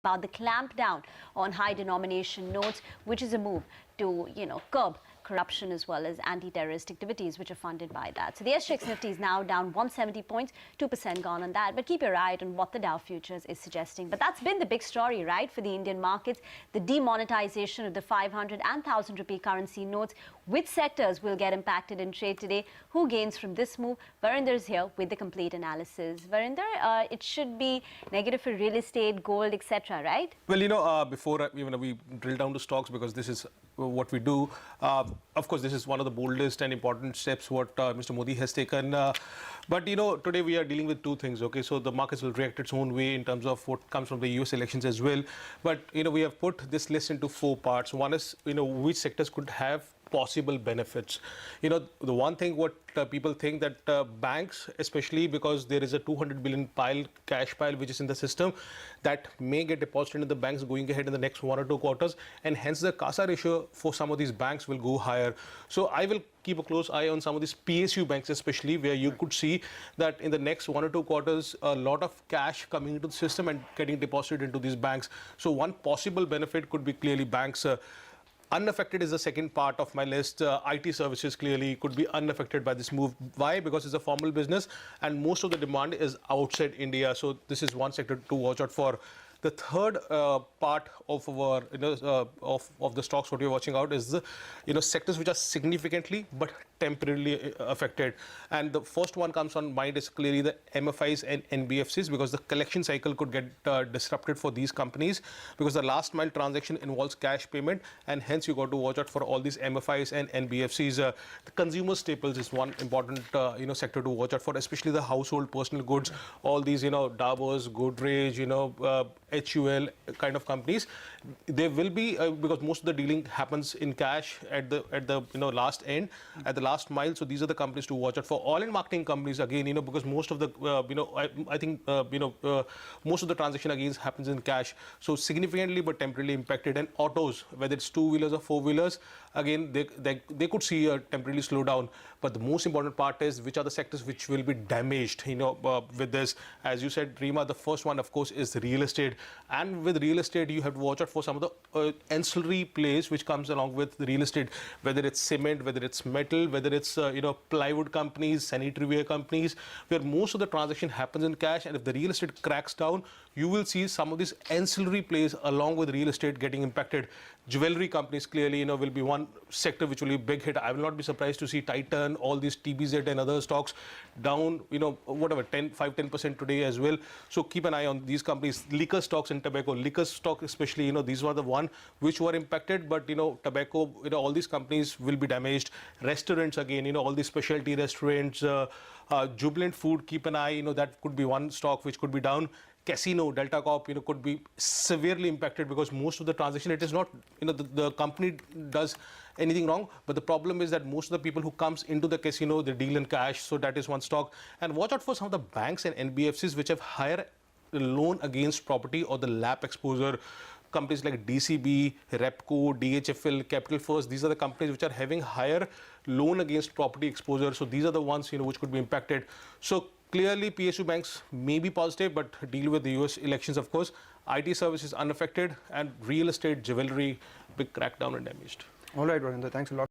about the clampdown on high denomination notes, which is a move to, curb corruption as well as anti-terrorist activities which are funded by that. So the SGX Nifty is now down 170 points, 2% gone on that. But keep your eye on what the Dow Futures is suggesting. But that's been the big story, right, for the Indian markets, the demonetization of the 500 and 1,000 rupee currency notes. Which sectors will get impacted in trade today? Who gains from this move? Varinder is here with the complete analysis. Varinder, it should be negative for real estate, gold, etc., right? Well, before we drill down to stocks, because this is what we do, of course, this is one of the boldest and important steps what Mr. Modi has taken. But, today we are dealing with two things, okay? So the markets will react its own way in terms of what comes from the US elections as well. But, we have put this list into four parts. One is, which sectors could have possible benefits. The one thing what people think that banks, especially because there is a 200 billion cash pile which is in the system, that may get deposited in the banks going ahead in the next 1 or 2 quarters, and hence the CASA ratio for some of these banks will go higher. So I will keep a close eye on some of these PSU banks, especially where you could see that in the next 1 or 2 quarters, a lot of cash coming into the system and getting deposited into these banks. So one possible benefit could be clearly banks. Unaffected is the second part of my list. IT services clearly could be unaffected by this move. Why? Because it's a formal business and most of the demand is outside India. So this is one sector to watch out for. The third part of our of the stocks what we're watching out is the sectors which are significantly but temporarily affected. And the first one comes on mind is clearly the MFIs and NBFCs, because the collection cycle could get disrupted for these companies, because the last mile transaction involves cash payment, and hence you got to watch out for all these MFIs and NBFCs. The consumer staples is one important sector to watch out for, especially the household personal goods, all these Davos, Godrej, HUL kind of companies. They will be because most of the dealing happens in cash at the last end, at the last mile. So these are the companies to watch out for. Oil marketing companies again, because most of the I think most of the transaction again happens in cash. So significantly but temporarily impacted. And autos, whether it's 2-wheelers or 4-wheelers, again they could see a temporary slowdown. But the most important part is which are the sectors which will be damaged with this. As you said, Reema, the first one of course is real estate. And with real estate, you have to watch out for some of the ancillary plays which comes along with the real estate, whether it's cement, whether it's metal, whether it's plywood companies, sanitary ware companies, where most of the transaction happens in cash. And if the real estate cracks down, you will see some of these ancillary plays along with real estate getting impacted. Jewelry companies clearly will be one sector which will be a big hit. I will not be surprised to see Titan, all these TBZ and other stocks down, whatever, 5-10% today as well. So keep an eye on these companies. Liquor stocks and tobacco, liquor stock especially, these were the one which were impacted. But tobacco, all these companies will be damaged. Restaurants again, all these specialty restaurants, Jubilant Food, keep an eye, that could be one stock which could be down. Casino, Delta Corp, could be severely impacted, because most of the transaction, it is not, the company does anything wrong, but the problem is that most of the people who comes into the casino, they deal in cash. So that is one stock. And watch out for some of the banks and NBFCs which have higher loan against property or the LAP exposure. Companies like DCB, Repco, DHFL, Capital First, these are the companies which are having higher loan against property exposure. So these are the ones, which could be impacted. So clearly, PSU banks may be positive, but deal with the US elections, of course. IT services unaffected, and real estate, jewelry, big crackdown and damaged. All right, Varinder, thanks a lot.